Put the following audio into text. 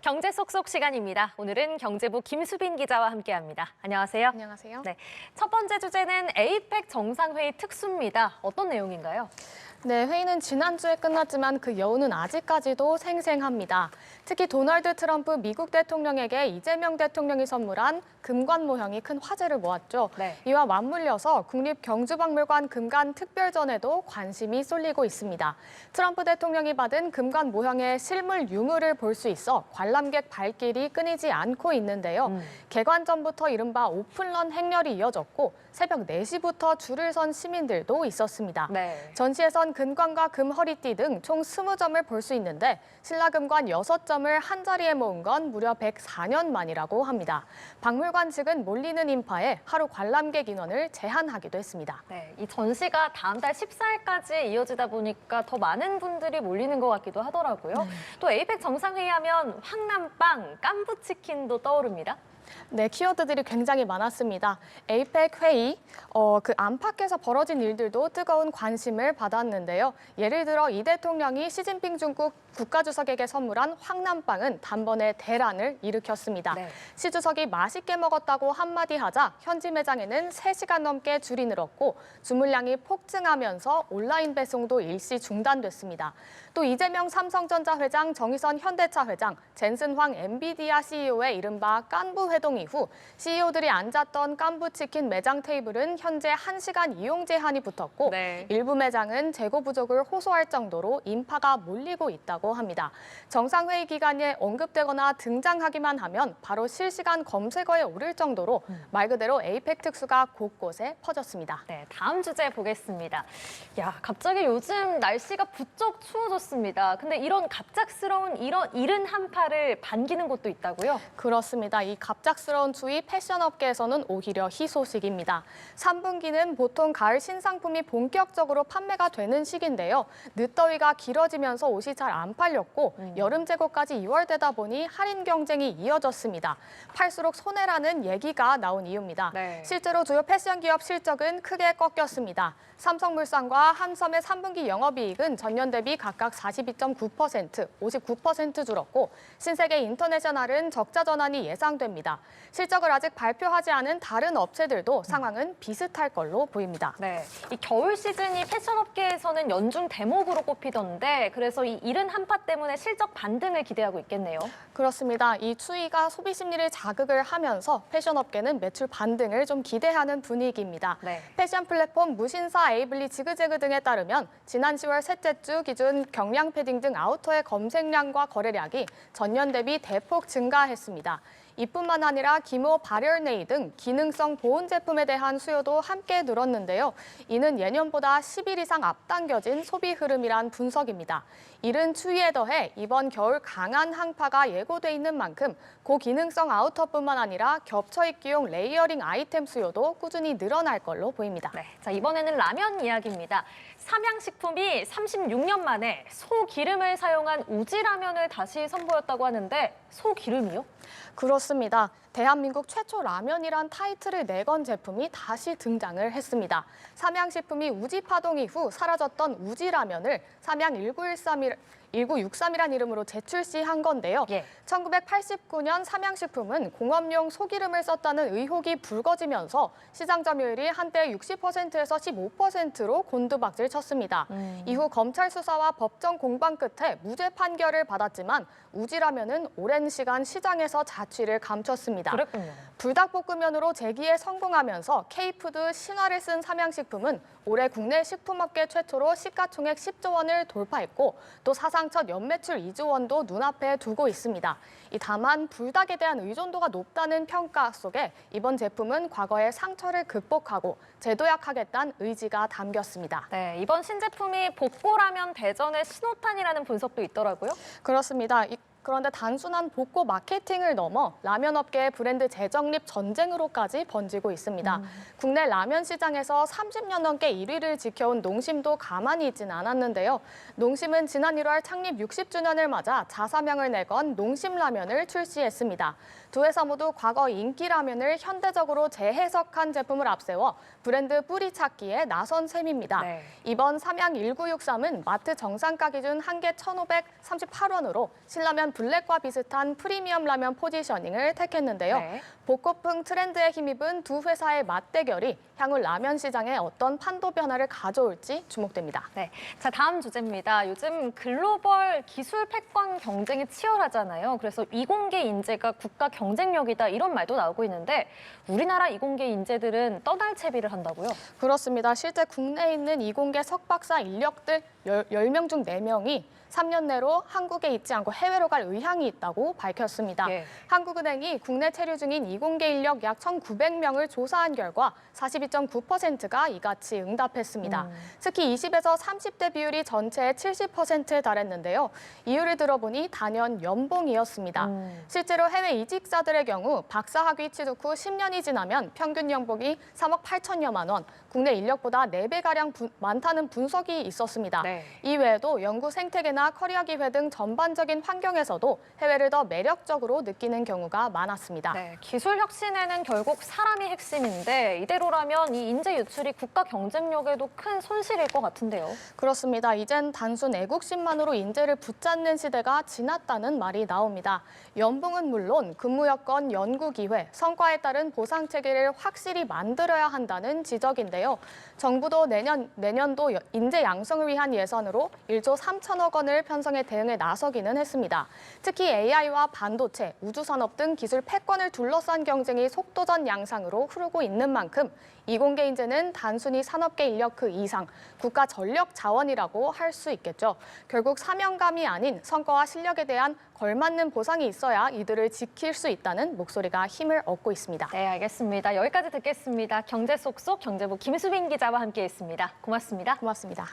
경제 속속 시간입니다. 오늘은 경제부 김수빈 기자와 함께합니다. 안녕하세요. 안녕하세요. 네, 첫 번째 주제는 에이펙 정상회의 특수입니다. 어떤 내용인가요? 네, 회의는 지난주에 끝났지만 그 여운은 아직까지도 생생합니다. 특히 도널드 트럼프 미국 대통령에게 이재명 대통령이 선물한 금관 모형이 큰 화제를 모았죠. 네. 이와 맞물려서 국립경주박물관 금관 특별전에도 관심이 쏠리고 있습니다. 트럼프 대통령이 받은 금관 모형의 실물 유무를 볼 수 있어 관람객 발길이 끊이지 않고 있는데요. 개관 전부터 이른바 오픈런 행렬이 이어졌고 새벽 4시부터 줄을 선 시민들도 있었습니다. 네. 전시에선 금관과 금허리띠 등 총 20점을 볼 수 있는데 신라금관 6점을 한자리에 모은 건 무려 104년 만이라고 합니다. 박물관 측은 몰리는 인파에 하루 관람객 인원을 제한하기도 했습니다. 네, 이 전시가 다음 달 14일까지 이어지다 보니까 더 많은 분들이 몰리는 것 같기도 하더라고요. 또 에이펙 정상회의 하면 황남빵, 깐부치킨도 떠오릅니다. 네, 키워드들이 굉장히 많았습니다. 에이펙 회의, 그 안팎에서 벌어진 일들도 뜨거운 관심을 받았는데요. 예를 들어 이 대통령이 시진핑 중국 국가주석에게 선물한 황남빵은 단번에 대란을 일으켰습니다. 네. 시 주석이 맛있게 먹었다고 한마디 하자 현지 매장에는 3시간 넘게 줄이 늘었고 주문량이 폭증하면서 온라인 배송도 일시 중단됐습니다. 또 이재명 삼성전자 회장, 정의선 현대차 회장, 젠슨 황 엔비디아 CEO의 이른바 깐부 회동 이후 CEO들이 앉았던 깐부치킨 매장 테이블은 현재 1시간 이용 제한이 붙었고 네. 일부 매장은 재고 부족을 호소할 정도로 인파가 몰리고 있다고 합니다. 정상회의 기간에 언급되거나 등장하기만 하면 바로 실시간 검색어에 오를 정도로 말 그대로 에이펙 특수가 곳곳에 퍼졌습니다. 네, 다음 주제 보겠습니다. 야, 갑자기 요즘 날씨가 부쩍 추워졌습니다. 근데 이런 갑작스러운 이른 한파를 반기는 곳도 있다고요? 그렇습니다. 이 갑작스러운 추위 패션업계에서는 오히려 희소식입니다. 3분기는 보통 가을 신상품이 본격적으로 판매가 되는 시기인데요. 늦더위가 길어지면서 옷이 잘 안 팔렸고 여름 재고까지 2월 되다 보니 할인 경쟁이 이어졌습니다. 팔수록 손해라는 얘기가 나온 이유입니다. 네. 실제로 주요 패션 기업 실적은 크게 꺾였습니다. 삼성물산과 한섬의 3분기 영업이익은 전년 대비 각각 42.9%, 59% 줄었고 신세계 인터내셔널은 적자 전환이 예상됩니다. 실적을 아직 발표하지 않은 다른 업체들도 상황은 비슷할 걸로 보입니다. 네, 이 겨울 시즌이 패션업계에서는 연중 대목으로 꼽히던데 그래서 이 이른 한파 때문에 실적 반등을 기대하고 있겠네요. 그렇습니다. 이 추위가 소비 심리를 자극을 하면서 패션업계는 매출 반등을 좀 기대하는 분위기입니다. 네. 패션 플랫폼 무신사 에이블리 지그재그 등에 따르면 지난 10월 셋째 주 기준 경량 패딩 등 아우터의 검색량과 거래량이 전년 대비 대폭 증가했습니다. 이뿐만 아니라 기모 발열네이 등 기능성 보온 제품에 대한 수요도 함께 늘었는데요. 이는 예년보다 10일 이상 앞당겨진 소비 흐름이란 분석입니다. 이른 추위에 더해 이번 겨울 강한 한파가 예고돼 있는 만큼 고기능성 아우터뿐만 아니라 겹쳐 입기용 레이어링 아이템 수요도 꾸준히 늘어날 걸로 보입니다. 네, 자 이번에는 라면 이야기입니다. 삼양식품이 36년 만에 소기름을 사용한 우지라면을 다시 선보였다고 하는데 소기름이요? 그렇습니다. 대한민국 최초 라면이란 타이틀을 내건 제품이 다시 등장을 했습니다. 삼양식품이 우지파동 이후 사라졌던 우지라면을 삼양 1963이란 이름으로 재출시한 건데요. 예. 1989년 삼양식품은 공업용 소기름을 썼다는 의혹이 불거지면서 시장 점유율이 한때 60%에서 15%로 곤두박질 쳤습니다. 이후 검찰 수사와 법정 공방 끝에 무죄 판결을 받았지만 우지라면은 오랜 시간 시장에서 자취를 감췄습니다. 그랬군요. 불닭볶음면으로 재기에 성공하면서 K푸드 신화를 쓴 삼양식품은 올해 국내 식품업계 최초로 시가총액 10조 원을 돌파했고 또 사상 첫 연매출 2조 원도 눈앞에 두고 있습니다. 다만 불닭에 대한 의존도가 높다는 평가 속에 이번 제품은 과거의 상처를 극복하고 재도약하겠다는 의지가 담겼습니다. 네, 이번 신제품이 복고라면 대전의 신호탄이라는 분석도 있더라고요. 그렇습니다. 그런데 단순한 복고 마케팅을 넘어 라면 업계의 브랜드 재정립 전쟁으로까지 번지고 있습니다. 국내 라면 시장에서 30년 넘게 1위를 지켜온 농심도 가만히 있진 않았는데요. 농심은 지난 1월 창립 60주년을 맞아 자사명을 내건 농심라면을 출시했습니다. 두 회사 모두 과거 인기 라면을 현대적으로 재해석한 제품을 앞세워 브랜드 뿌리 찾기에 나선 셈입니다. 네. 이번 삼양 1963은 마트 정상가 기준 한 개 1,538원으로 신라면 라면 블랙과 비슷한 프리미엄 라면 포지셔닝을 택했는데요. 네. 복고풍 트렌드에 힘입은 두 회사의 맞대결이 향후 라면 시장에 어떤 판도 변화를 가져올지 주목됩니다. 네. 자, 다음 주제입니다. 요즘 글로벌 기술 패권 경쟁이 치열하잖아요. 그래서 이공계 인재가 국가 경쟁력이다 이런 말도 나오고 있는데 우리나라 이공계 인재들은 떠날 채비를 한다고요? 그렇습니다. 실제 국내에 있는 이공계 석박사 인력들 10명 중 4명이 3년 내로 한국에 있지 않고 해외로 갈 의향이 있다고 밝혔습니다. 예. 한국은행이 국내 체류 중인 이공계 인력 약 1,900명을 조사한 결과 42.9%가 이같이 응답했습니다. 특히 20에서 30대 비율이 전체의 70%에 달했는데요. 이유를 들어보니 단연 연봉이었습니다. 실제로 해외 이직자들의 경우 박사학위 취득 후 10년이 지나면 평균 연봉이 3억 8천여만 원, 국내 인력보다 4배가량 많다는 분석이 있었습니다. 네. 이외에도 연구 생태계나 커리어 기회 등 전반적인 환경에서도 해외를 더 매력적으로 느끼는 경우가 많았습니다. 네, 기술 혁신에는 결국 사람이 핵심인데 이대로라면 이 인재 유출이 국가 경쟁력에도 큰 손실일 것 같은데요. 그렇습니다. 이젠 단순 애국심만으로 인재를 붙잡는 시대가 지났다는 말이 나옵니다. 연봉은 물론 근무 여건, 연구 기회, 성과에 따른 보상 체계를 확실히 만들어야 한다는 지적인데요. 정부도 내년도 인재 양성을 위한 예산으로 1조 3천억 원을 편성해 대응에 나서기는 했습니다. 특히 AI와 반도체, 우주산업 등 기술 패권을 둘러싼 경쟁이 속도전 양상으로 흐르고 있는 만큼 이공계 인재는 단순히 산업계 인력 그 이상, 국가 전력 자원이라고 할 수 있겠죠. 결국 사명감이 아닌 성과와 실력에 대한 걸맞는 보상이 있어야 이들을 지킬 수 있다는 목소리가 힘을 얻고 있습니다. 네, 알겠습니다. 여기까지 듣겠습니다. 경제 쏙쏙 경제부 김수빈 기자와 함께했습니다. 고맙습니다. 고맙습니다.